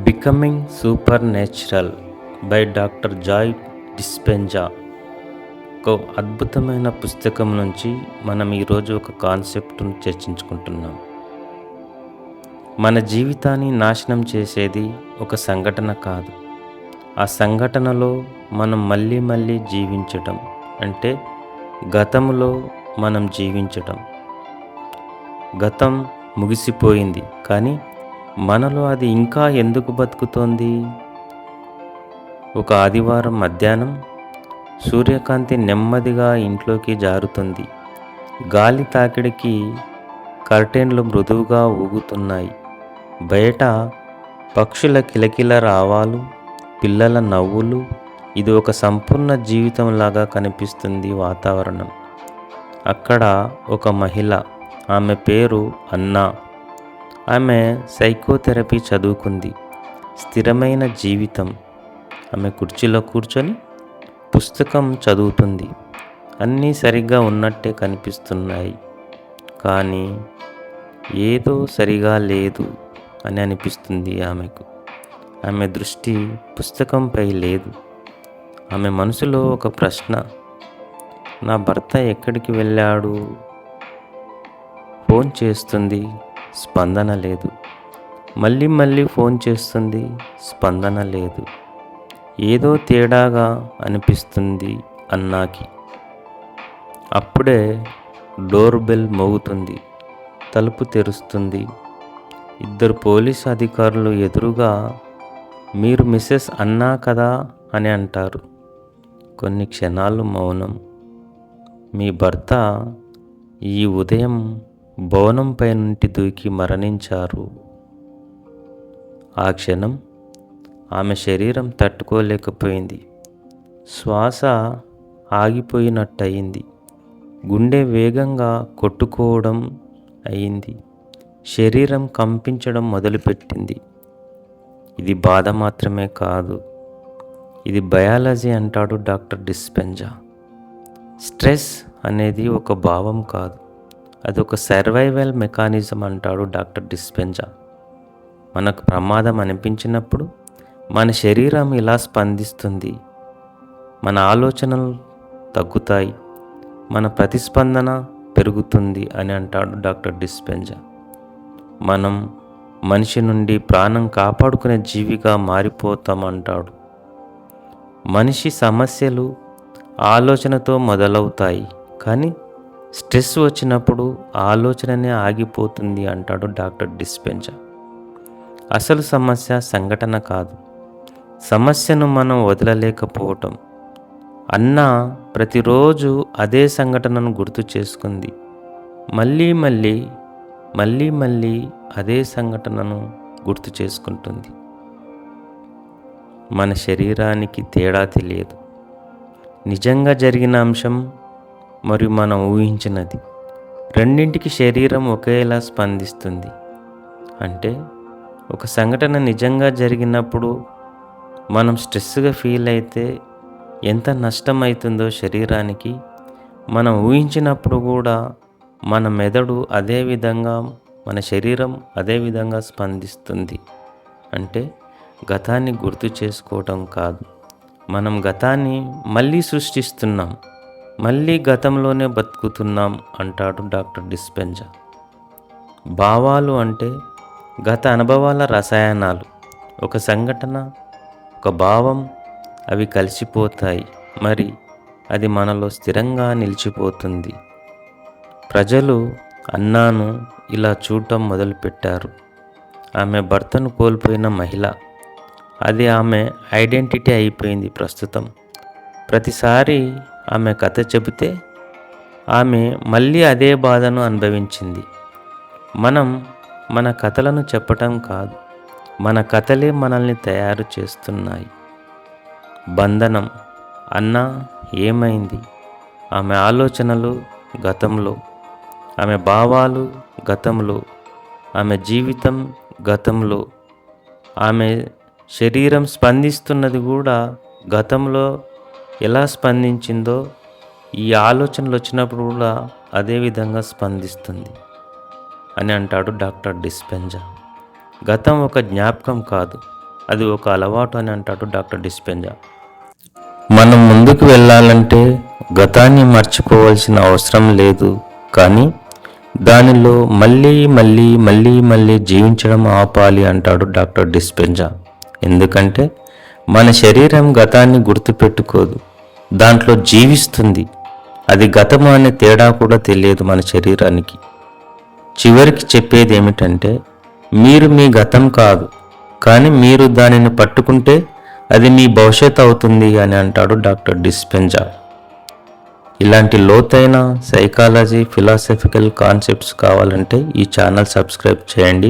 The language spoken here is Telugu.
Becoming super natural by doctor Joe Dispenza. ఒక అద్భుతమైన పుస్తకం నుంచి మనం ఈరోజు ఒక కాన్సెప్ట్ను చర్చించుకుంటున్నాం. మన జీవితాన్ని నాశనం చేసేది ఒక సంఘటన కాదు, ఆ సంఘటనలో మనం మళ్ళీ మళ్ళీ జీవించటం, అంటే గతంలో మనం జీవించటం. గతం ముగిసిపోయింది, కానీ మనలో అది ఇంకా ఎందుకు బతుకుతోంది? ఒక ఆదివారం మధ్యాహ్నం సూర్యకాంతి నెమ్మదిగా ఇంట్లోకి జారుతుంది. గాలి తాకిడికి కర్టెన్లు మృదువుగా ఊగుతున్నాయి. బయట పక్షుల కిలకిల రావాలు, పిల్లల నవ్వులు. ఇది ఒక సంపూర్ణ జీవితంలాగా కనిపిస్తుంది వాతావరణం. అక్కడ ఒక మహిళ, ఆమె పేరు అన్నా. ఆమె సైకోథెరపీ చదువుకుంది. స్థిరమైన జీవితం. ఆమె కుర్చీలో కూర్చొని పుస్తకం చదువుతుంది. అన్నీ సరిగ్గా ఉన్నట్టే కనిపిస్తున్నాయి, కానీ ఏదో సరిగా లేదు అని అనిపిస్తుంది ఆమెకు. ఆమె దృష్టి పుస్తకంపై లేదు. ఆమె మనసులో ఒక ప్రశ్న: నా భర్త ఎక్కడికి వెళ్ళాడు? ఫోన్ చేస్తుంది, స్పందన లేదు. మళ్ళీ మళ్ళీ ఫోన్ చేస్తుంది, స్పందన లేదు. ఏదో తేడాగా అనిపిస్తుంది అన్నాకి. అప్పుడే డోర్ బెల్ మోగుతుంది. తలుపు తెరుస్తుంది. ఇద్దరు పోలీసు అధికారులు ఎదురుగా, మీరు మిసెస్ అన్నా కదా అని అంటారు. కొన్ని క్షణాలు మౌనం. మీ భర్త ఈ ఉదయం భవనంపై నుండి దూకి మరణించారు. ఆ క్షణం ఆమె శరీరం తట్టుకోలేకపోయింది. శ్వాస ఆగిపోయినట్టయింది. గుండె వేగంగా కొట్టుకోవడం అయింది. శరీరం కంపించడం మొదలుపెట్టింది. ఇది బాధ మాత్రమే కాదు, ఇది బయాలజీ అంటాడు డాక్టర్ డిస్పెంజా. స్ట్రెస్ అనేది ఒక భావం కాదు, అదొక సర్వైవల్ మెకానిజం అంటాడు డాక్టర్ డిస్పెంజా. మనకు ప్రమాదం అనిపించినప్పుడు మన శరీరం ఇలా స్పందిస్తుంది. మన ఆలోచనలు తగ్గుతాయి, మన ప్రతిస్పందన పెరుగుతుంది అని అంటాడు డాక్టర్ డిస్పెంజా. మనం మనిషి నుండి ప్రాణం కాపాడుకునే జీవిగా మారిపోతామంటాడు. మనిషి సమస్యలు ఆలోచనతో మొదలవుతాయి, కానీ స్ట్రెస్ వచ్చినప్పుడు ఆలోచననే ఆగిపోతుంది అంటాడు డాక్టర్ డిస్పెంజా. అసలు సమస్య సంఘటన కాదు, సమస్యను మనం వదలలేకపోవటం. అన్నా ప్రతిరోజు అదే సంఘటనను గుర్తు చేసుకుంది. మళ్ళీ మళ్ళీ మళ్ళీ మళ్ళీ అదే సంఘటనను గుర్తు చేసుకుంటుంది. మన శరీరానికి తేడా తెలియదు. నిజంగా జరిగిన అంశం మరియు మనం ఊహించినది, రెండింటికి శరీరం ఒకేలా స్పందిస్తుంది. అంటే ఒక సంఘటన నిజంగా జరిగినప్పుడు మనం స్ట్రెస్గా ఫీల్ అయితే ఎంత నష్టం అవుతుందో శరీరానికి, మనం ఊహించినప్పుడు కూడా మన మెదడు అదేవిధంగా, మన శరీరం అదేవిధంగా స్పందిస్తుంది. అంటే గతాన్ని గుర్తు చేసుకోవటం కాదు, మనం గతాన్ని మళ్ళీ సృష్టిస్తున్నాం, మళ్ళీ గతంలోనే బతుకుతున్నాం అంటాడు డాక్టర్ డిస్పెంజా. భావాలు అంటే గత అనుభవాల రసాయనాలు. ఒక సంఘటన, ఒక భావం, అవి కలిసిపోతాయి, మరి అది మనలో స్థిరంగా నిలిచిపోతుంది. ప్రజలు అన్నాను ఇలా చూడటం మొదలుపెట్టారు. ఆమె భర్తను కోల్పోయిన మహిళ, అది ఆమె ఐడెంటిటీ అయిపోయింది ప్రస్తుతం. ప్రతిసారి ఆమె కథ చెబితే ఆమె మళ్ళీ అదే బాధను అనుభవించింది. మనం మన కథలను చెప్పటం కాదు, మన కథలే మనల్ని తయారు చేస్తున్నాయి. బంధనం. అన్నా ఏమైంది? ఆమె ఆలోచనలు గతంలో, ఆమె భావాలు గతంలో, ఆమె జీవితం గతంలో, ఆమె శరీరం స్పందిస్తున్నది కూడా గతంలో ఎలా స్పందించిందో ఈ ఆలోచనలు వచ్చినప్పుడు కూడా అదే విధంగా స్పందిస్తుంది అని అంటాడు డాక్టర్ డిస్పెంజా. గతం ఒక జ్ఞాపకం కాదు, అది ఒక అలవాటు అని అంటాడు డాక్టర్ డిస్పెంజా. మనం ముందుకు వెళ్ళాలంటే గతాన్ని మర్చిపోవాల్సిన అవసరం లేదు, కానీ దానిలో మళ్ళీ జీవించడం ఆపాలి అంటాడు డాక్టర్ డిస్పెంజా. ఎందుకంటే మన శరీరం గతాన్ని గుర్తుపెట్టుకోదు, దాంట్లో జీవిస్తుంది. అది గతము అనే తేడా కూడా తెలియదు మన శరీరానికి. చివరికి చెప్పేది ఏమిటంటే, మీరు మీ గతం కాదు, కానీ మీరు దానిని పట్టుకుంటే అది మీ భవిష్యత్తు అవుతుంది అని అంటాడు డాక్టర్ డిస్పెంజా. ఇలాంటి లోతైన సైకాలజీ, ఫిలాసఫికల్ కాన్సెప్ట్స్ కావాలంటే ఈ ఛానల్ సబ్స్క్రైబ్ చేయండి.